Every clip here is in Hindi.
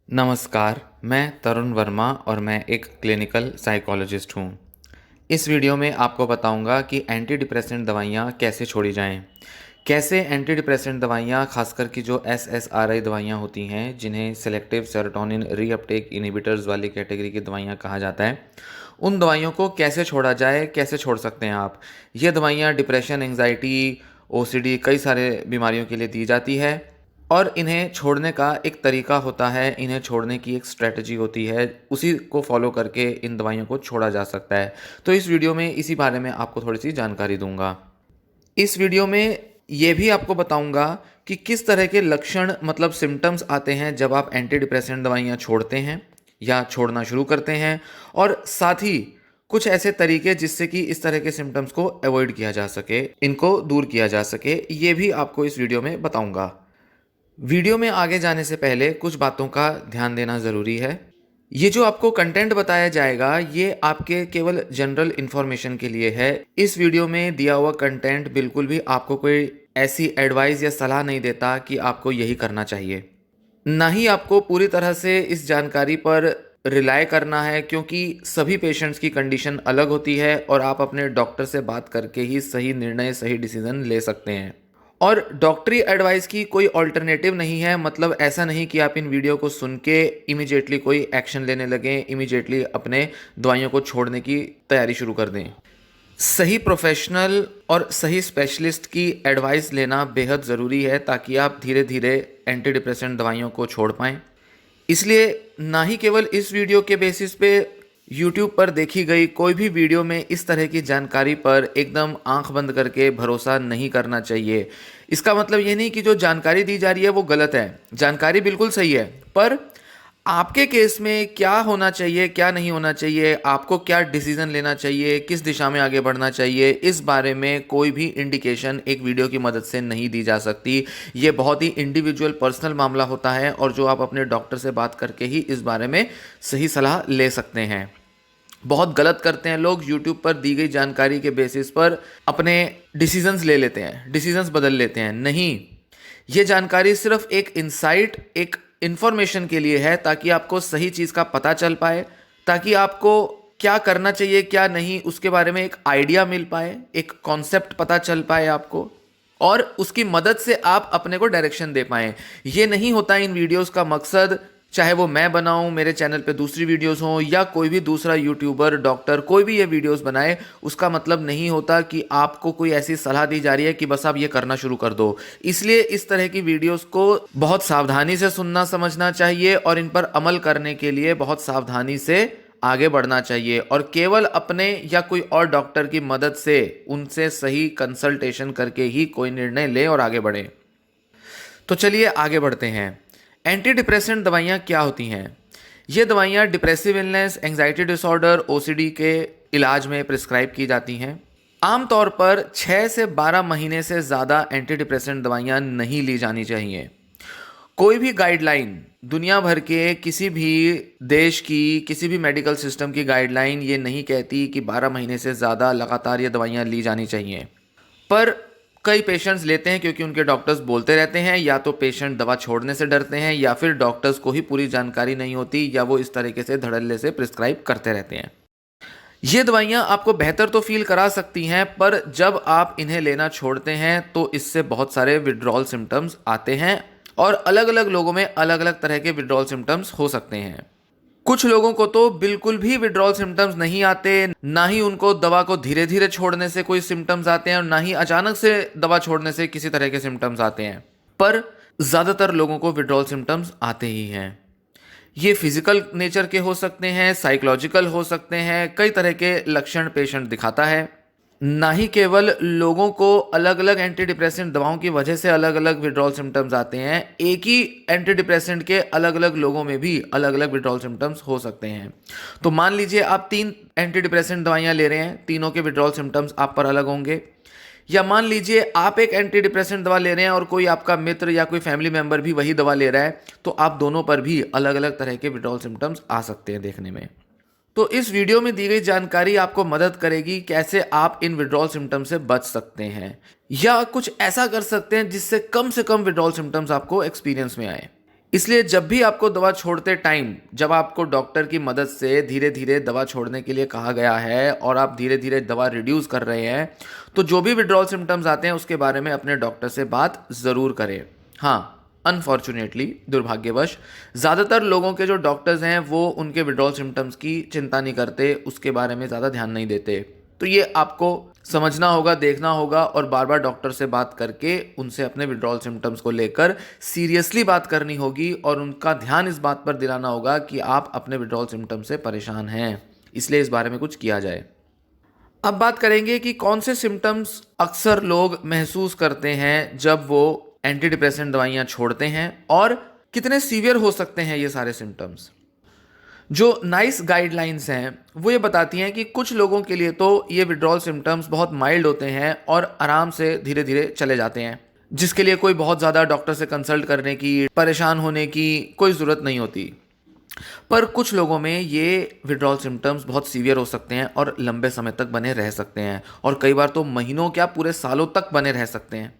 नमस्कार, मैं तरुण वर्मा और मैं एक क्लिनिकल साइकोलॉजिस्ट हूँ। इस वीडियो में आपको बताऊँगा कि एंटी डिप्रेसेंट दवाइयाँ कैसे छोड़ी जाएँ। कैसे एंटी डिप्रेसेंट दवाइयाँ ख़ासकर कि जो एसएसआरआई दवाइयाँ होती हैं, जिन्हें सेलेक्टिव सेरोटोनिन रीअपटेक इन्हिबिटर्स वाली कैटेगरी की दवाइयाँ कहा जाता है, उन दवाइयों को कैसे छोड़ा जाए, कैसे छोड़ सकते हैं आप। ये दवाइयाँ डिप्रेशन, एंग्ज़ायटी, ओसीडी कई सारे बीमारियों के लिए दी जाती है और इन्हें छोड़ने का एक तरीका होता है, इन्हें छोड़ने की एक स्ट्रैटेजी होती है, उसी को फॉलो करके इन दवाइयों को छोड़ा जा सकता है। तो इस वीडियो में इसी बारे में आपको थोड़ी-सी जानकारी दूँगा। इस वीडियो में ये भी आपको बताऊँगा कि किस तरह के लक्षण मतलब सिम्पटम्स आते हैं जब आप एंटी डिप्रेसेंट दवाइयाँ छोड़ते हैं या छोड़ना शुरू करते हैं, और साथ ही कुछ ऐसे तरीके जिससे कि इस तरह के सिम्पटम्स को अवॉइड किया जा सके, इनको दूर किया जा सके, ये भी आपको इस वीडियो में बताऊँगा। वीडियो में आगे जाने से पहले कुछ बातों का ध्यान देना ज़रूरी है। ये जो आपको कंटेंट बताया जाएगा, ये आपके केवल जनरल इन्फॉर्मेशन के लिए है। इस वीडियो में दिया हुआ कंटेंट बिल्कुल भी आपको कोई ऐसी एडवाइस या सलाह नहीं देता कि आपको यही करना चाहिए। ना ही आपको पूरी तरह से इस जानकारी पर रिलाय करना है, क्योंकि सभी पेशेंट्स की कंडीशन अलग होती है और आप अपने डॉक्टर से बात करके ही सही निर्णय, सही डिसीजन ले सकते हैं। और डॉक्टरी एडवाइस की कोई ऑल्टरनेटिव नहीं है, मतलब ऐसा नहीं कि आप इन वीडियो को सुन के इमीडिएटली कोई एक्शन लेने लगें, इमीडिएटली अपने दवाइयों को छोड़ने की तैयारी शुरू कर दें। सही प्रोफेशनल और सही स्पेशलिस्ट की एडवाइस लेना बेहद ज़रूरी है, ताकि आप धीरे धीरे एंटी डिप्रेसेंट दवाइयों को छोड़ पाएँ। इसलिए ना ही केवल इस वीडियो के बेसिस पे यूट्यूब पर देखी गई कोई भी वीडियो में इस तरह की जानकारी पर एकदम आंख बंद करके भरोसा नहीं करना चाहिए। इसका मतलब ये नहीं कि जो जानकारी दी जा रही है वो गलत है, जानकारी बिल्कुल सही है, पर आपके केस में क्या होना चाहिए, क्या नहीं होना चाहिए, आपको क्या डिसीजन लेना चाहिए, किस दिशा में आगे बढ़ना चाहिए, इस बारे में कोई भी इंडिकेशन एक वीडियो की मदद से नहीं दी जा सकती। ये बहुत ही इंडिविजुअल पर्सनल मामला होता है और जो आप अपने डॉक्टर से बात करके ही इस बारे में सही सलाह ले सकते हैं। बहुत गलत करते हैं लोग, यूट्यूब पर दी गई जानकारी के बेसिस पर अपने डिसीजंस ले लेते हैं, डिसीजंस बदल लेते हैं। नहीं, ये जानकारी सिर्फ एक इंसाइट, एक इंफॉर्मेशन के लिए है, ताकि आपको सही चीज़ का पता चल पाए, ताकि आपको क्या करना चाहिए क्या नहीं उसके बारे में एक आइडिया मिल पाए, एक कॉन्सेप्ट पता चल पाए आपको, और उसकी मदद से आप अपने को डायरेक्शन दे पाएँ। ये नहीं होता इन वीडियोस का मकसद, चाहे वो मैं बनाऊं, मेरे चैनल पे दूसरी वीडियोस हों, या कोई भी दूसरा यूट्यूबर, डॉक्टर, कोई भी ये वीडियोस बनाए, उसका मतलब नहीं होता कि आपको कोई ऐसी सलाह दी जा रही है कि बस आप ये करना शुरू कर दो। इसलिए इस तरह की वीडियोस को बहुत सावधानी से सुनना समझना चाहिए और इन पर अमल करने के लिए बहुत सावधानी से आगे बढ़ना चाहिए, और केवल अपने या कोई और डॉक्टर की मदद से उनसे सही कंसल्टेशन करके ही कोई निर्णय लें और आगे बढ़ें। तो चलिए आगे बढ़ते हैं। एंटी डिप्रेसेंट दवाइयाँ क्या होती हैं? ये दवाइयाँ depressive illness, anxiety disorder, OCD के इलाज में प्रिस्क्राइब की जाती हैं। आमतौर पर 6 से 12 महीने से ज़्यादा एंटी डिप्रेसेंट दवाइयाँ नहीं ली जानी चाहिए। कोई भी गाइडलाइन, दुनिया भर के किसी भी देश की, किसी भी मेडिकल सिस्टम की गाइडलाइन ये नहीं कहती कि 12 महीने से ज़्यादा लगातार ये दवाइयाँ ली जानी चाहिए। पर कई पेशेंट्स लेते हैं क्योंकि उनके डॉक्टर्स बोलते रहते हैं, या तो पेशेंट दवा छोड़ने से डरते हैं, या फिर डॉक्टर्स को ही पूरी जानकारी नहीं होती, या वो इस तरीके से धड़ल्ले से प्रिस्क्राइब करते रहते हैं। ये दवाइयाँ आपको बेहतर तो फील करा सकती हैं, पर जब आप इन्हें लेना छोड़ते हैं तो इससे बहुत सारे विड्रॉल सिम्टम्स आते हैं, और अलग अलग लोगों में अलग अलग तरह के विड्रॉल सिम्टम्स हो सकते हैं। कुछ लोगों को तो बिल्कुल भी विड्रॉल सिम्टम्स नहीं आते, ना ही उनको दवा को धीरे धीरे छोड़ने से कोई सिम्टम्स आते हैं, और ना ही अचानक से दवा छोड़ने से किसी तरह के सिम्टम्स आते हैं। पर ज़्यादातर लोगों को विड्रॉल सिम्टम्स आते ही हैं। ये फिजिकल नेचर के हो सकते हैं, साइकोलॉजिकल हो सकते हैं, कई तरह के लक्षण पेशेंट दिखाता है। ना ही केवल लोगों को अलग अलग एंटी डिप्रेसेंट दवाओं की वजह से अलग अलग विड्रॉल सिम्टम्स आते हैं, एक ही एंटी डिप्रेसेंट के अलग अलग लोगों में भी अलग अलग विड्रॉल सिम्टम्स हो सकते हैं। तो मान लीजिए आप 3 एंटी डिप्रेसेंट दवाइयाँ ले रहे हैं, तीनों के विड्रॉल सिम्टम्स आप पर अलग होंगे। या मान लीजिए आप एक एंटी डिप्रेसेंट दवा ले रहे हैं और कोई आपका मित्र या कोई फैमिली मेंबर भी वही दवा ले रहा है, तो आप दोनों पर भी अलग अलग तरह के विड्रॉल सिम्टम्स आ सकते हैं देखने में। तो इस वीडियो में दी गई जानकारी आपको मदद करेगी कैसे आप इन विड्रॉल सिम्टम से बच सकते हैं, या कुछ ऐसा कर सकते हैं जिससे कम से कम विड्रॉल सिम्टम्स आपको एक्सपीरियंस में आए। इसलिए जब भी आपको दवा छोड़ते टाइम, जब आपको डॉक्टर की मदद से धीरे धीरे दवा छोड़ने के लिए कहा गया है और आप धीरे धीरे दवा रिड्यूस कर रहे हैं, तो जो भी विड्रॉल सिम्टम्स आते हैं उसके बारे में अपने डॉक्टर से बात ज़रूर करें। हाँ, अनफॉर्चुनेटली, दुर्भाग्यवश, ज़्यादातर लोगों के जो डॉक्टर्स हैं वो उनके विड्रॉल सिम्टम्स की चिंता नहीं करते, उसके बारे में ज़्यादा ध्यान नहीं देते। तो ये आपको समझना होगा, देखना होगा और बार बार डॉक्टर से बात करके उनसे अपने विड्रॉल सिम्टम्स को लेकर सीरियसली बात करनी होगी और उनका ध्यान इस बात पर दिलाना होगा कि आप अपने विड्रॉल सिम्टम्स से परेशान हैं, इसलिए इस बारे में कुछ किया जाए। अब बात करेंगे कि कौन से सिम्टम्स अक्सर लोग महसूस करते हैं जब वो एंटी डिप्रेसेंट दवाइयाँ छोड़ते हैं और कितने सीवियर हो सकते हैं ये सारे सिम्टम्स। जो नाइस गाइडलाइंस हैं वो ये बताती हैं कि कुछ लोगों के लिए तो ये विड्रॉल सिम्टम्स बहुत माइल्ड होते हैं और आराम से धीरे धीरे चले जाते हैं, जिसके लिए कोई बहुत ज़्यादा डॉक्टर से कंसल्ट करने की, परेशान होने की कोई ज़रूरत नहीं होती। पर कुछ लोगों में ये विड्रॉल सिम्टम्स बहुत सीवियर हो सकते हैं और लंबे समय तक बने रह सकते हैं और कई बार तो महीनों क्या पूरे सालों तक बने रह सकते हैं।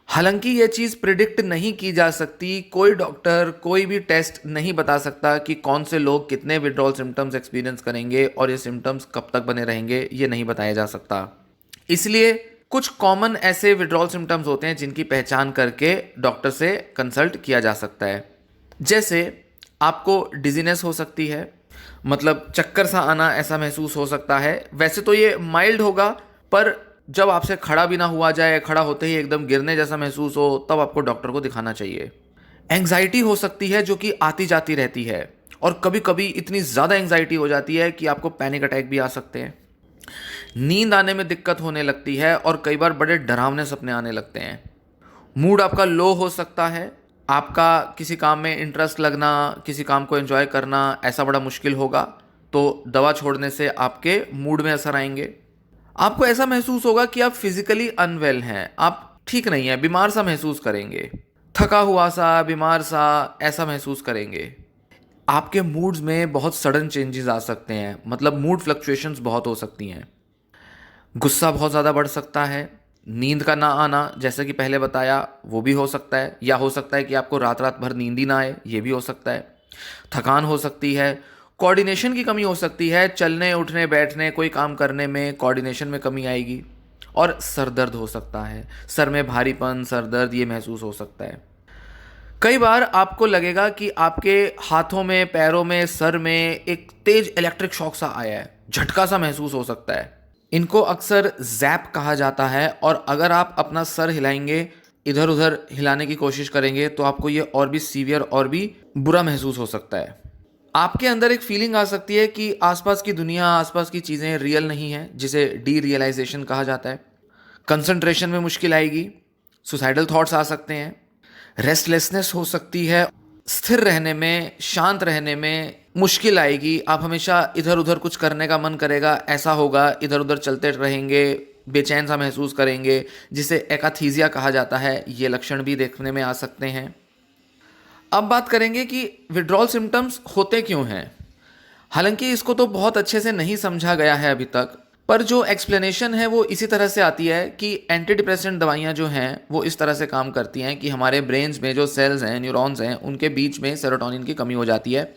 हालांकि ये चीज़ प्रिडिक्ट नहीं की जा सकती, कोई डॉक्टर कोई भी टेस्ट नहीं बता सकता कि कौन से लोग कितने विड्रॉल सिम्टम्स एक्सपीरियंस करेंगे और ये सिम्टम्स कब तक बने रहेंगे, ये नहीं बताया जा सकता। इसलिए कुछ कॉमन ऐसे विड्रॉल सिम्टम्स होते हैं जिनकी पहचान करके डॉक्टर से कंसल्ट किया जा सकता है। जैसे आपको डिजीनेस हो सकती है, मतलब चक्कर सा आना ऐसा महसूस हो सकता है। वैसे तो ये माइल्ड होगा, पर जब आपसे खड़ा भी ना हुआ जाए, खड़ा होते ही एकदम गिरने जैसा महसूस हो, तब आपको डॉक्टर को दिखाना चाहिए। एंग्जाइटी हो सकती है जो कि आती जाती रहती है और कभी कभी इतनी ज़्यादा एंग्जाइटी हो जाती है कि आपको पैनिक अटैक भी आ सकते हैं। नींद आने में दिक्कत होने लगती है और कई बार बड़े डरावने सपने आने लगते हैं। मूड आपका लो हो सकता है, आपका किसी काम में इंटरेस्ट लगना, किसी काम को एंजॉय करना ऐसा बड़ा मुश्किल होगा, तो दवा छोड़ने से आपके मूड में असर आएंगे। आपको ऐसा महसूस होगा कि आप फिजिकली अनवेल हैं, आप ठीक नहीं हैं, बीमार सा महसूस करेंगे, थका हुआ सा, बीमार सा ऐसा महसूस करेंगे। आपके मूड्स में बहुत सडन चेंजेस आ सकते हैं, मतलब मूड फ्लक्चुएशंस बहुत हो सकती हैं। गुस्सा बहुत ज़्यादा बढ़ सकता है, नींद का ना आना जैसे कि पहले बताया वो भी हो सकता है, या हो सकता है कि आपको रात रात भर नींद ही ना आए, ये भी हो सकता है। थकान हो सकती है, कोऑर्डिनेशन की कमी हो सकती है, चलने उठने बैठने कोई काम करने में कोऑर्डिनेशन में कमी आएगी, और सर दर्द हो सकता है, सर में भारीपन, सर दर्द ये महसूस हो सकता है। कई बार आपको लगेगा कि आपके हाथों में, पैरों में, सर में एक तेज इलेक्ट्रिक शॉक सा आया है, झटका सा महसूस हो सकता है। इनको अक्सर जैप कहा जाता है और अगर आप अपना सर हिलाएंगे, इधर उधर हिलाने की कोशिश करेंगे, तो आपको ये और भी सीवियर और भी बुरा महसूस हो सकता है। आपके अंदर एक फीलिंग आ सकती है कि आसपास की दुनिया, आसपास की चीज़ें रियल नहीं हैं, जिसे डी रियलाइजेशन कहा जाता है। कंसंट्रेशन में मुश्किल आएगी, सुसाइडल थॉट्स आ सकते हैं, रेस्टलेसनेस हो सकती है, स्थिर रहने में, शांत रहने में मुश्किल आएगी। आप हमेशा इधर उधर कुछ करने का मन करेगा, ऐसा होगा, इधर उधर चलते रहेंगे, बेचैन सा महसूस करेंगे, जिसे एकाथीजिया कहा जाता है। ये लक्षण भी देखने में आ सकते हैं। अब बात करेंगे कि विड्रॉल सिम्टम्स होते क्यों हैं। हालांकि इसको तो बहुत अच्छे से नहीं समझा गया है अभी तक, पर जो एक्सप्लेनेशन है वो इसी तरह से आती है कि एंटी डिप्रेसेंट दवाइयाँ जो हैं वो इस तरह से काम करती हैं कि हमारे ब्रेन्स में जो सेल्स हैं, न्यूरॉन्स हैं, उनके बीच में सेरोटोनिन की कमी हो जाती है,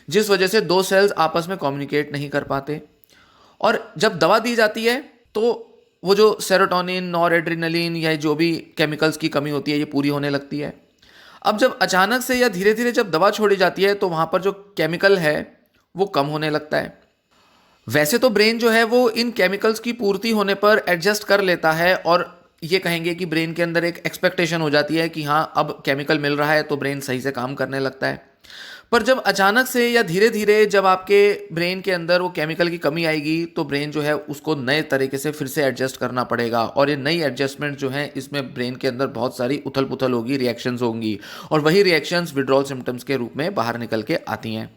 जिस वजह से दो सेल्स आपस में कम्युनिकेट नहीं कर पाते। और जब दवा दी जाती है तो वो जो सेरोटोनिन, नॉरएड्रेनालिन या जो भी केमिकल्स की कमी होती है ये पूरी होने लगती है। अब जब अचानक से या धीरे धीरे जब दवा छोड़ी जाती है तो वहाँ पर जो केमिकल है वो कम होने लगता है। वैसे तो ब्रेन जो है वो इन केमिकल्स की पूर्ति होने पर एडजस्ट कर लेता है और ये कहेंगे कि ब्रेन के अंदर एक एक्सपेक्टेशन हो जाती है कि हाँ अब केमिकल मिल रहा है तो ब्रेन सही से काम करने लगता है। पर जब अचानक से या धीरे धीरे जब आपके ब्रेन के अंदर वो केमिकल की कमी आएगी तो ब्रेन जो है उसको नए तरीके से फिर से एडजस्ट करना पड़ेगा, और ये नई एडजस्टमेंट जो है इसमें ब्रेन के अंदर बहुत सारी उथल पुथल होगी, रिएक्शंस होंगी, और वही रिएक्शंस विड्रॉल सिम्टम्स के रूप में बाहर निकल के आती हैं।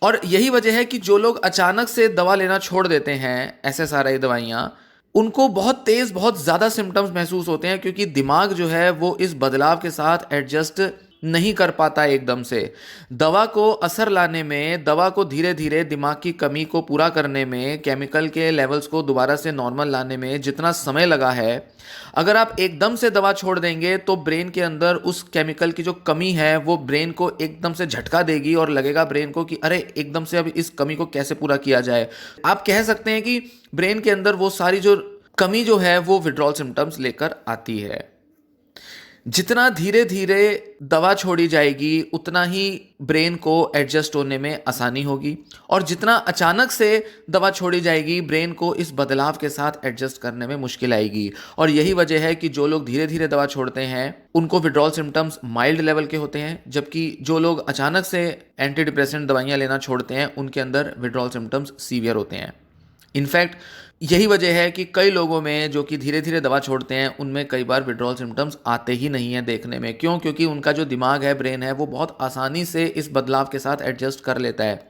और यही वजह है कि जो लोग अचानक से दवा लेना छोड़ देते हैं, SSRI दवाइयाँ, उनको बहुत तेज़, बहुत ज़्यादा सिम्टम्स महसूस होते हैं, क्योंकि दिमाग जो है वो इस बदलाव के साथ एडजस्ट नहीं कर पाता एकदम से। दवा को असर लाने में, दवा को धीरे धीरे दिमाग की कमी को पूरा करने में, केमिकल के लेवल्स को दोबारा से नॉर्मल लाने में जितना समय लगा है, अगर आप एकदम से दवा छोड़ देंगे तो ब्रेन के अंदर उस केमिकल की जो कमी है वो ब्रेन को एकदम से झटका देगी और लगेगा ब्रेन को कि अरे एकदम से अब इस कमी को कैसे पूरा किया जाए। आप कह सकते हैं कि ब्रेन के अंदर वो सारी जो कमी जो है वो विड्रॉल सिम्टम्स लेकर आती है। जितना धीरे धीरे दवा छोड़ी जाएगी उतना ही ब्रेन को एडजस्ट होने में आसानी होगी, और जितना अचानक से दवा छोड़ी जाएगी ब्रेन को इस बदलाव के साथ एडजस्ट करने में मुश्किल आएगी। और यही वजह है कि जो लोग धीरे धीरे दवा छोड़ते हैं उनको विड्रॉल सिम्टम्स माइल्ड लेवल के होते हैं, जबकि जो लोग अचानक से एंटी डिप्रेसेंट दवाइयाँ लेना छोड़ते हैं उनके अंदर विड्रॉल सिम्टम्स सीवियर होते हैं। इनफैक्ट यही वजह है कि कई लोगों में जो कि धीरे धीरे दवा छोड़ते हैं उनमें कई बार विड्रॉल सिम्टम्स आते ही नहीं हैं देखने में। क्यों? क्योंकि उनका जो दिमाग है, ब्रेन है, वो बहुत आसानी से इस बदलाव के साथ एडजस्ट कर लेता है।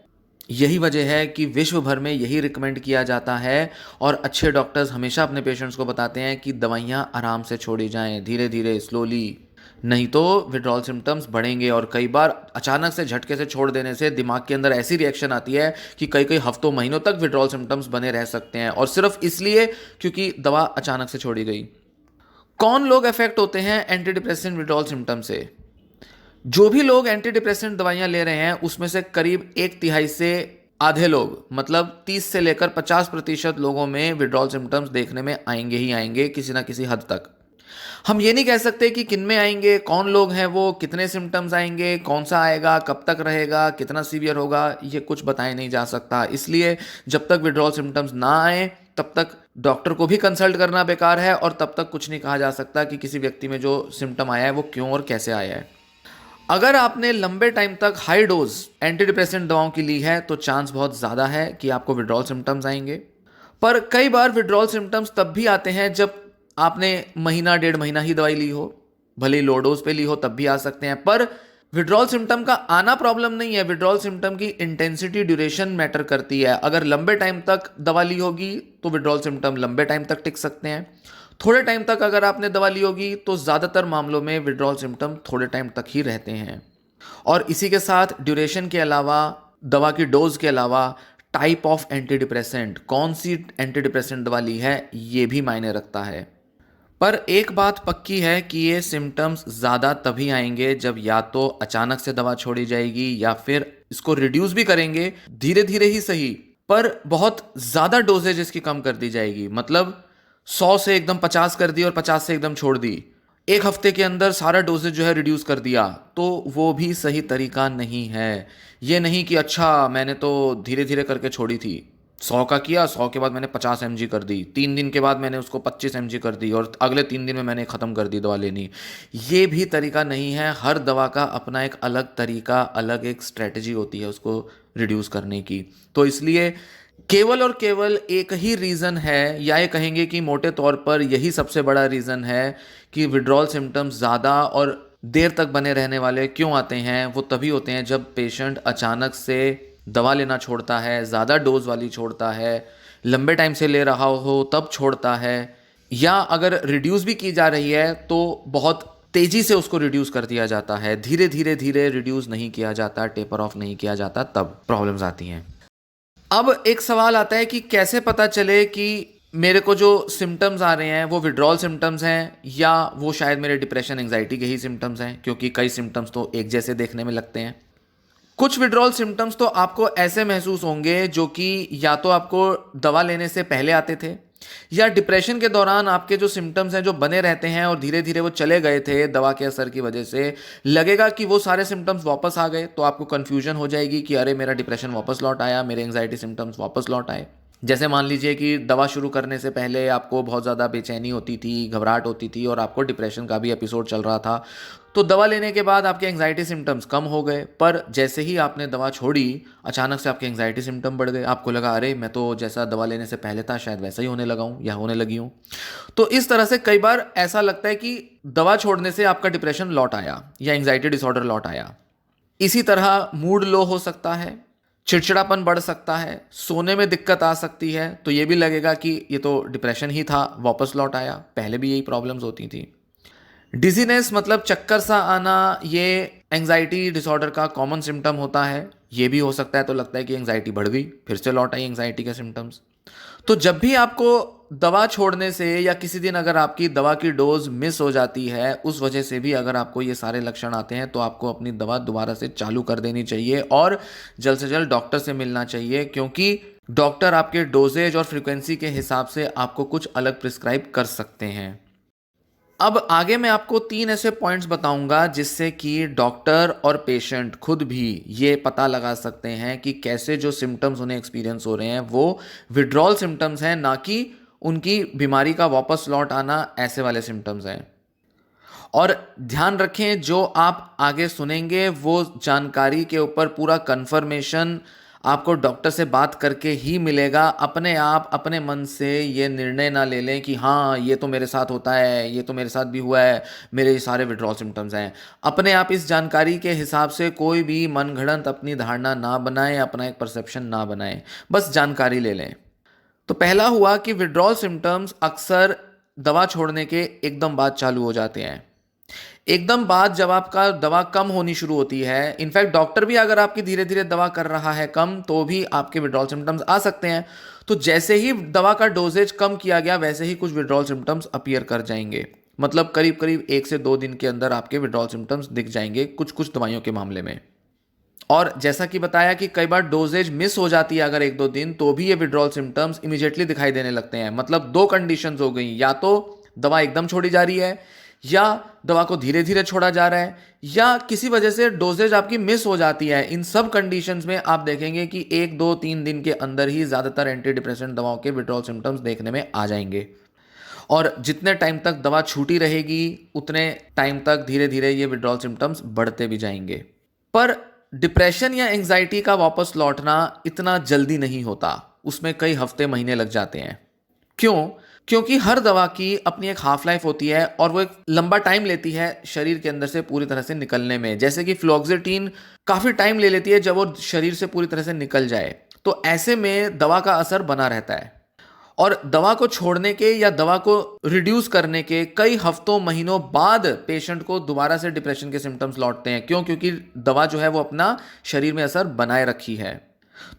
यही वजह है कि विश्व भर में यही रिकमेंड किया जाता है और अच्छे डॉक्टर्स हमेशा अपने पेशेंट्स को बताते हैं कि दवाइयाँ आराम से छोड़ी जाएं, धीरे धीरे, स्लोली, नहीं तो विड्रॉल सिम्टम्स बढ़ेंगे। और कई बार अचानक से झटके से छोड़ देने से दिमाग के अंदर ऐसी रिएक्शन आती है कि कई कई हफ्तों महीनों तक विड्रॉल सिम्टम्स बने रह सकते हैं, और सिर्फ इसलिए क्योंकि दवा अचानक से छोड़ी गई। कौन लोग अफेक्ट होते हैं एंटी डिप्रेसेंट विड्रॉल सिम्टम से? जो भी लोग एंटी डिप्रेसेंट दवाइयां ले रहे हैं उसमें से करीब 1/3 से आधे लोग, मतलब 30 से लेकर 50% लोगों में विड्रॉल सिम्टम्स देखने में आएंगे ही आएंगे किसी ना किसी हद तक। हम ये नहीं कह सकते कि किन में आएंगे, कौन लोग हैं वो, कितने सिम्टम्स आएंगे, कौन सा आएगा, कब तक रहेगा, कितना सीवियर होगा, ये कुछ बताया नहीं जा सकता। इसलिए जब तक विड्रॉल सिम्टम्स ना आए तब तक डॉक्टर को भी कंसल्ट करना बेकार है, और तब तक कुछ नहीं कहा जा सकता कि किसी व्यक्ति में जो सिम्टम आया है वो क्यों और कैसे आया है। अगर आपने लंबे टाइम तक हाई डोज एंटी डिप्रेसेंट दवाओं की ली है तो चांस बहुत ज़्यादा है कि आपको विड्रॉल सिम्टम्स आएंगे। पर कई बार विड्रॉल सिम्टम्स तब भी आते हैं जब आपने महीना 1.5 महीना ही दवाई ली हो, भले ही लो डोज पे ली हो तब भी आ सकते हैं। पर विड्रॉल सिम्टम का आना प्रॉब्लम नहीं है, विड्रॉल सिम्टम की इंटेंसिटी, ड्यूरेशन मैटर करती है। अगर लंबे टाइम तक दवा ली होगी तो विड्रॉल सिम्टम लंबे टाइम तक टिक सकते हैं। थोड़े टाइम तक अगर आपने दवा ली होगी तो ज़्यादातर मामलों में विड्रॉल सिम्टम थोड़े टाइम तक ही रहते हैं। और इसी के साथ ड्यूरेशन के अलावा, दवा की डोज के अलावा, टाइप ऑफ एंटी डिप्रेसेंट, कौन सी एंटी डिप्रेसेंट दवा ली है, ये भी मायने रखता है। पर एक बात पक्की है कि ये सिम्टम्स ज़्यादा तभी आएंगे जब या तो अचानक से दवा छोड़ी जाएगी या फिर इसको रिड्यूस भी करेंगे, धीरे धीरे ही सही, पर बहुत ज़्यादा डोजेज इसकी कम कर दी जाएगी। मतलब 100 से एकदम 50 कर दी और 50 से एकदम छोड़ दी, एक हफ्ते के अंदर सारा डोजेज जो है रिड्यूस कर दिया, तो वो भी सही तरीका नहीं है। ये नहीं कि अच्छा मैंने तो धीरे धीरे करके छोड़ी थी, 100 का किया, 100 के बाद मैंने 50 mg कर दी, 3 दिन के बाद मैंने उसको 25 mg कर दी और अगले 3 दिन में मैंने ख़त्म कर दी दवा लेनी। ये भी तरीका नहीं है। हर दवा का अपना एक अलग तरीका, अलग एक स्ट्रेटजी होती है उसको रिड्यूस करने की। तो इसलिए केवल और केवल एक ही रीज़न है, या ये कहेंगे कि मोटे तौर पर यही सबसे बड़ा रीज़न है कि विड्रॉल सिम्टम्स ज़्यादा और देर तक बने रहने वाले क्यों आते हैं। वो तभी होते हैं जब पेशेंट अचानक से दवा लेना छोड़ता है, ज़्यादा डोज वाली छोड़ता है, लंबे टाइम से ले रहा हो तब छोड़ता है, या अगर रिड्यूस भी की जा रही है तो बहुत तेज़ी से उसको रिड्यूस कर दिया जाता है, धीरे धीरे धीरे रिड्यूस नहीं किया जाता, टेपर ऑफ नहीं किया जाता, तब प्रॉब्लम्स आती हैं। अब एक सवाल आता है कि कैसे पता चले कि मेरे को जो सिम्टम्स आ रहे हैं वो विड्रॉल सिम्टम्स हैं या वो शायद मेरे डिप्रेशन, एंग्जाइटी के ही सिम्टम्स हैं, क्योंकि कई सिम्टम्स तो एक जैसे देखने में लगते हैं। कुछ विड्रॉल सिम्टम्स तो आपको ऐसे महसूस होंगे जो कि या तो आपको दवा लेने से पहले आते थे, या डिप्रेशन के दौरान आपके जो सिम्टम्स हैं जो बने रहते हैं और धीरे धीरे वो चले गए थे दवा के असर की वजह से, लगेगा कि वो सारे सिम्टम्स वापस आ गए, तो आपको कन्फ्यूजन हो जाएगी कि अरे मेरा डिप्रेशन वापस लौट आया, मेरे एंग्जाइटी सिम्टम्स वापस लौट आए। जैसे मान लीजिए कि दवा शुरू करने से पहले आपको बहुत ज़्यादा बेचैनी होती थी, घबराहट होती थी और आपको डिप्रेशन का भी एपिसोड चल रहा था, तो दवा लेने के बाद आपके एंग्जाइटी सिम्टम्स कम हो गए, पर जैसे ही आपने दवा छोड़ी अचानक से आपके एंग्जाइटी सिम्टम बढ़ गए। आपको लगा अरे मैं तो जैसा दवा लेने से पहले था शायद वैसा ही होने लगा हूँ या होने लगी हूँ। तो इस तरह से कई बार ऐसा लगता है कि दवा छोड़ने से आपका डिप्रेशन लौट आया या एंग्जाइटी डिसऑर्डर लौट आया। इसी तरह मूड लो हो सकता है, चिड़चिड़ापन बढ़ सकता है, सोने में दिक्कत आ सकती है, तो ये भी लगेगा कि ये तो डिप्रेशन ही था, वापस लौट आया, पहले भी यही प्रॉब्लम्स होती थी। डिजीनेस मतलब चक्कर सा आना, ये एंजाइटी डिसऑर्डर का कॉमन सिम्टम होता है। ये भी हो सकता है तो लगता है कि एंजाइटी बढ़ गई, फिर से लौट आई एंजाइटी के सिम्टम्स। तो जब भी आपको दवा छोड़ने से या किसी दिन अगर आपकी दवा की डोज मिस हो जाती है, उस वजह से भी अगर आपको ये सारे लक्षण आते हैं, तो आपको अपनी दवा दोबारा से चालू कर देनी चाहिए और जल्द से जल्द डॉक्टर से मिलना चाहिए, क्योंकि डॉक्टर आपके डोजेज और फ्रीक्वेंसी के हिसाब से आपको कुछ अलग प्रिस्क्राइब कर सकते हैं। अब आगे मैं आपको 3 ऐसे पॉइंट्स बताऊंगा जिससे कि डॉक्टर और पेशेंट खुद भी ये पता लगा सकते हैं कि कैसे जो सिम्टम्स उन्हें एक्सपीरियंस हो रहे हैं वो विड्रॉल सिम्टम्स हैं, ना कि उनकी बीमारी का वापस लौट आना ऐसे वाले सिम्टम्स हैं। और ध्यान रखें, जो आप आगे सुनेंगे वो जानकारी के ऊपर पूरा कंफर्मेशन आपको डॉक्टर से बात करके ही मिलेगा। अपने आप अपने मन से ये निर्णय ना ले लें कि हाँ ये तो मेरे साथ होता है, ये तो मेरे साथ भी हुआ है, मेरे ये सारे विड्रॉल सिम्टम्स हैं। अपने आप इस जानकारी के हिसाब से कोई भी मनगढ़ंत अपनी धारणा ना बनाएं, अपना एक परसेप्शन ना बनाएं, बस जानकारी ले लें। तो पहला हुआ कि विड्रॉल सिम्टम्स अक्सर दवा छोड़ने के एकदम बाद चालू हो जाते हैं। एकदम बाद जब आपका दवा कम होनी शुरू होती है, इनफैक्ट डॉक्टर भी अगर आपकी धीरे धीरे दवा कर रहा है कम, तो भी आपके विड्रॉल सिम्टम्स आ सकते हैं। तो जैसे ही दवा का डोजेज कम किया गया, वैसे ही कुछ विड्रॉल सिम्टम्स अपीयर कर जाएंगे। मतलब करीब करीब 1 से 2 दिन के अंदर आपके विड्रॉल सिम्टम्स दिख जाएंगे कुछ कुछ दवाइयों के मामले में। और जैसा कि बताया कि कई बार डोजेज मिस हो जाती है अगर 1-2 दिन, तो भी ये विड्रॉल सिम्टम्स इमीडिएटली दिखाई देने लगते हैं। मतलब 2 कंडीशंस हो गई, या तो दवा एकदम छोड़ी जा रही है, या दवा को धीरे धीरे छोड़ा जा रहा है, या किसी वजह से डोजेज आपकी मिस हो जाती है। इन सब कंडीशंस में आप देखेंगे कि 1-2-3 दिन के अंदर ही ज़्यादातर एंटी डिप्रेसेंट दवाओं के विड्रॉल सिम्टम्स देखने में आ जाएंगे। और जितने टाइम तक दवा छूटी रहेगी, उतने टाइम तक धीरे धीरे ये विड्रॉल सिम्टम्स बढ़ते भी जाएंगे। पर डिप्रेशन या एंजाइटी का वापस लौटना इतना जल्दी नहीं होता, उसमें कई हफ्ते महीने लग जाते हैं। क्यों? क्योंकि हर दवा की अपनी एक हाफ लाइफ होती है और वो एक लंबा टाइम लेती है शरीर के अंदर से पूरी तरह से निकलने में। जैसे कि फ्लोक्सेटिन काफ़ी टाइम ले लेती है जब वो शरीर से पूरी तरह से निकल जाए, तो ऐसे में दवा का असर बना रहता है। और दवा को छोड़ने के या दवा को रिड्यूस करने के कई हफ्तों महीनों बाद पेशेंट को दोबारा से डिप्रेशन के सिम्टम्स लौटते हैं। क्यों? क्योंकि दवा जो है वो अपना शरीर में असर बनाए रखी है।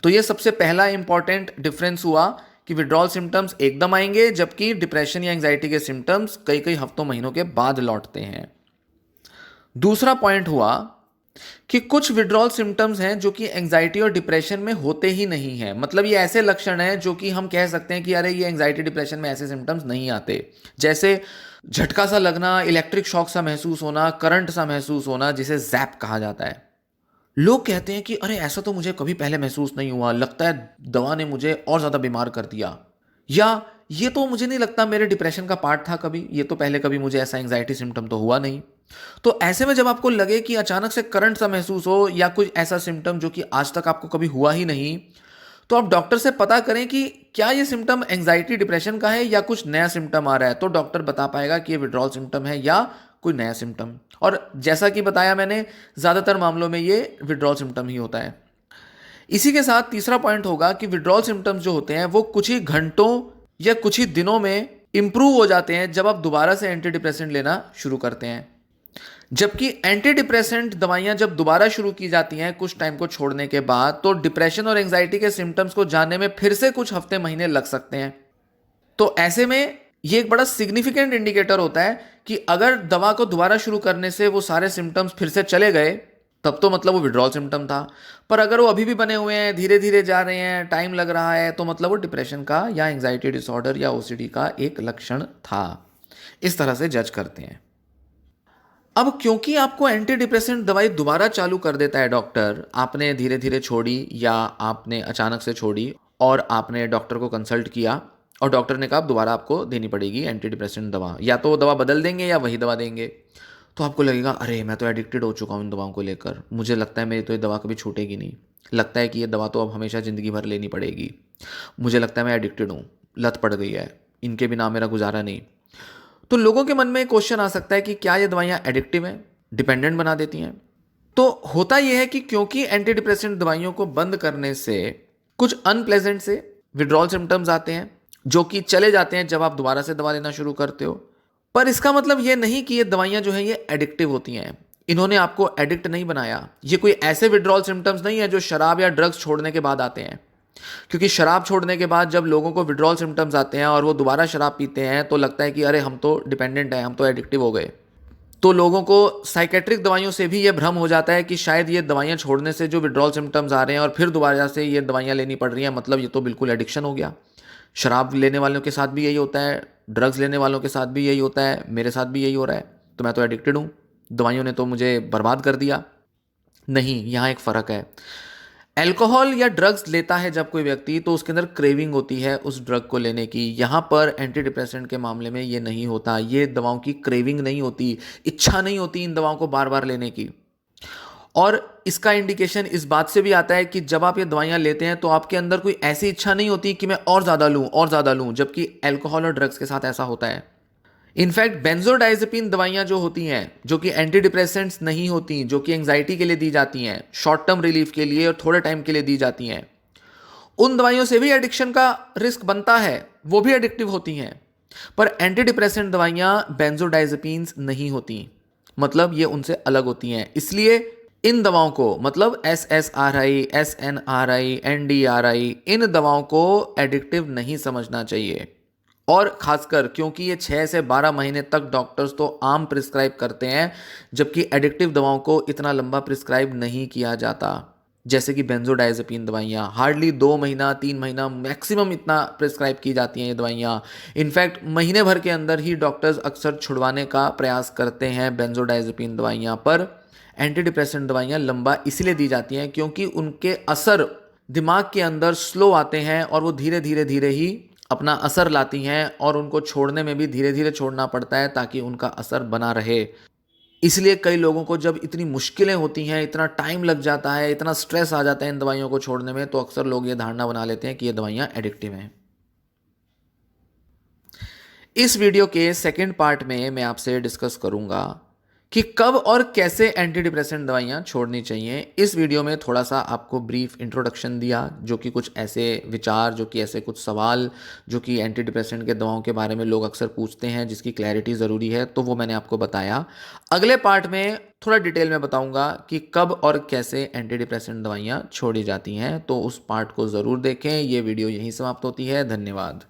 तो ये सबसे पहला इंपॉर्टेंट डिफरेंस हुआ कि विड्रॉल सिम्टम्स एकदम आएंगे, जबकि डिप्रेशन या एंजाइटी के सिम्टम्स कई कई हफ्तों महीनों के बाद लौटते हैं। दूसरा पॉइंट हुआ कि कुछ विड्रॉल सिम्टम्स हैं जो कि एंजाइटी और डिप्रेशन में होते ही नहीं हैं। मतलब ये ऐसे लक्षण हैं जो कि हम कह सकते हैं कि अरे ये एंजाइटी डिप्रेशन में ऐसे सिम्टम्स नहीं आते। जैसे झटका सा लगना, इलेक्ट्रिक शॉक सा महसूस होना, करंट सा महसूस होना, जिसे जैप कहा जाता है। लोग कहते हैं कि अरे ऐसा तो मुझे कभी पहले महसूस नहीं हुआ, लगता है दवा ने मुझे और ज़्यादा बीमार कर दिया। या ये तो मुझे नहीं लगता मेरे डिप्रेशन का पार्ट था कभी, ये तो पहले कभी मुझे ऐसा एंजाइटी सिम्टम तो हुआ नहीं। तो ऐसे में जब आपको लगे कि अचानक से करंट सा महसूस हो या कुछ ऐसा सिम्टम जो कि आज तक आपको कभी हुआ ही नहीं, तो आप डॉक्टर से पता करें कि क्या ये सिम्टम एंजाइटी डिप्रेशन का है या कुछ नया सिम्टम आ रहा है। तो डॉक्टर बता पाएगा कि ये विड्रॉल सिम्टम है या कोई नया सिम्टम। और जैसा कि बताया मैंने, ज़्यादातर मामलों में ये विड्रॉल सिम्टम ही होता है। इसी के साथ तीसरा पॉइंट होगा कि विड्रॉल सिम्टम्स जो होते हैं वो कुछ ही घंटों या कुछ ही दिनों में इंप्रूव हो जाते हैं जब आप दोबारा से एंटी डिप्रेसेंट लेना शुरू करते हैं। जबकि एंटी डिप्रेसेंट दवाइयां जब दोबारा शुरू की जाती हैं कुछ टाइम को छोड़ने के बाद, तो डिप्रेशन और एंजाइटी के सिम्टम्स को जानने में फिर से कुछ हफ्ते महीने लग सकते हैं। तो ऐसे में ये एक बड़ा सिग्निफिकेंट इंडिकेटर होता है कि अगर दवा को दोबारा शुरू करने से वो सारे सिम्टम्स फिर से चले गए, तब तो मतलब वो विड्रॉल सिम्टम था। पर अगर वो अभी भी बने हुए हैं, धीरे धीरे जा रहे हैं, टाइम लग रहा है, तो मतलब वो डिप्रेशन का या एंजाइटी डिसऑर्डर या ओसीडी का एक लक्षण था। इस तरह से जज करते हैं। अब क्योंकि आपको एंटी डिप्रेसेंट दवाई दोबारा चालू कर देता है डॉक्टर, आपने धीरे धीरे छोड़ी या आपने अचानक से छोड़ी और आपने डॉक्टर को कंसल्ट किया और डॉक्टर ने कहा दोबारा आपको देनी पड़ेगी एंटी डिप्रेसेंट दवा, या तो वो दवा बदल देंगे या वही दवा देंगे, तो आपको लगेगा अरे मैं तो एडिक्टेड हो चुका हूँ इन दवाओं को लेकर, मुझे लगता है मेरी तो ये दवा कभी छूटेगी नहीं, लगता है कि ये दवा तो अब हमेशा ज़िंदगी भर लेनी पड़ेगी, मुझे लगता है मैं एडिक्टेड हूँ, लत पड़ गई है, इनके बिना मेरा गुजारा नहीं। तो लोगों के मन में क्वेश्चन आ सकता है कि क्या ये दवाइयाँ एडिक्टिव हैं, डिपेंडेंट बना देती हैं? तो होता यह है कि क्योंकि एंटी डिप्रेसेंट दवाइयों को बंद करने से कुछ अनप्लेजेंट से विड्रॉल सिम्टम्स आते हैं जो कि चले जाते हैं जब आप दोबारा से दवा लेना शुरू करते हो। पर इसका मतलब ये नहीं कि ये दवाइयाँ जो हैं ये एडिक्टिव होती हैं। इन्होंने आपको एडिक्ट नहीं बनाया। ये कोई ऐसे विड्रॉल सिम्टम्स नहीं है जो शराब या ड्रग्स छोड़ने के बाद आते हैं। क्योंकि शराब छोड़ने के बाद जब लोगों को विड्रॉल सिम्टम्स आते हैं और वो दोबारा शराब पीते हैं तो लगता है कि अरे हम तो डिपेंडेंट हैं, हम तो एडिक्टिव हो गए। तो लोगों को साइकेट्रिक दवाइयों से भी ये भ्रम हो जाता है कि शायद ये दवाइयाँ छोड़ने से जो विड्रॉल सिम्टम्स आ रहे हैं और फिर दोबारा से ये दवाइयाँ लेनी पड़ रही हैं, मतलब ये तो बिल्कुल एडिक्शन हो गया। शराब लेने वालों के साथ भी यही होता है, ड्रग्स लेने वालों के साथ भी यही होता है, मेरे साथ भी यही हो रहा है, तो मैं तो एडिक्टेड हूँ, दवाइयों ने तो मुझे बर्बाद कर दिया। नहीं, यहाँ एक फ़र्क है। अल्कोहल या ड्रग्स लेता है जब कोई व्यक्ति, तो उसके अंदर क्रेविंग होती है उस ड्रग को लेने की। यहाँ पर एंटी डिप्रेसेंट के मामले में ये नहीं होता। ये दवाओं की क्रेविंग नहीं होती, इच्छा नहीं होती इन दवाओं को बार बार लेने की। और इसका इंडिकेशन इस बात से भी आता है कि जब आप ये दवाइयाँ लेते हैं तो आपके अंदर कोई ऐसी इच्छा नहीं होती कि मैं और ज़्यादा लूँ और ज़्यादा लूँ, जबकि अल्कोहल और ड्रग्स के साथ ऐसा होता है। इनफैक्ट बेंजोडाइजेपिन दवाइयाँ जो होती हैं, जो कि एंटी डिप्रेसेंट्स नहीं होती, जो कि एंग्जाइटी के लिए दी जाती हैं, शॉर्ट टर्म रिलीफ के लिए और थोड़े टाइम के लिए दी जाती हैं, उन दवाइयों से भी एडिक्शन का रिस्क बनता है, वो भी एडिक्टिव होती हैं। पर एंटी डिप्रेसेंट दवाइयाँ बेंजोडाइजेपिन्स नहीं होती, मतलब ये उनसे अलग होती हैं। इसलिए इन दवाओं को, मतलब SSRI, SNRI, NDRI, इन दवाओं को एडिक्टिव नहीं समझना चाहिए। और खासकर क्योंकि ये 6 से 12 महीने तक डॉक्टर्स तो आम प्रिस्क्राइब करते हैं, जबकि एडिक्टिव दवाओं को इतना लंबा प्रिस्क्राइब नहीं किया जाता। जैसे कि बेंजोडाइजेपिन दवाइयाँ हार्डली 2 महीना 3 महीना मैक्सिमम इतना प्रिस्क्राइब की जाती हैं ये दवाइयाँ। इनफैक्ट महीने भर के अंदर ही डॉक्टर्स अक्सर छुड़वाने का प्रयास करते हैं बेंजोडाइजेपिन दवाइयाँ। पर एंटी डिप्रेसेंट दवाइयाँ लंबा इसलिए दी जाती हैं क्योंकि उनके असर दिमाग के अंदर स्लो आते हैं और वो धीरे धीरे धीरे ही अपना असर लाती हैं, और उनको छोड़ने में भी धीरे धीरे छोड़ना पड़ता है ताकि उनका असर बना रहे। इसलिए कई लोगों को जब इतनी मुश्किलें होती हैं, इतना टाइम लग जाता है, इतना स्ट्रेस आ जाता है इन दवाइयों को छोड़ने में, तो अक्सर लोग ये धारणा बना लेते हैं कि ये दवाइयाँ एडिक्टिव हैं। इस वीडियो के सेकंड पार्ट में मैं आपसे डिस्कस करूंगा कि कब और कैसे एंटी डिप्रेसेंट दवाइयाँ छोड़नी चाहिए। इस वीडियो में थोड़ा सा आपको ब्रीफ इंट्रोडक्शन दिया, जो कि कुछ ऐसे विचार, जो कि ऐसे कुछ सवाल जो कि एंटी डिप्रेसेंट के दवाओं के बारे में लोग अक्सर पूछते हैं, जिसकी क्लैरिटी ज़रूरी है, तो वो मैंने आपको बताया। अगले पार्ट में थोड़ा डिटेल में बताऊंगा कि कब और कैसे एंटी डिप्रेसेंट दवाइयाँ छोड़ी जाती हैं, तो उस पार्ट को ज़रूर देखें। ये वीडियो यहीं समाप्त होती है। धन्यवाद।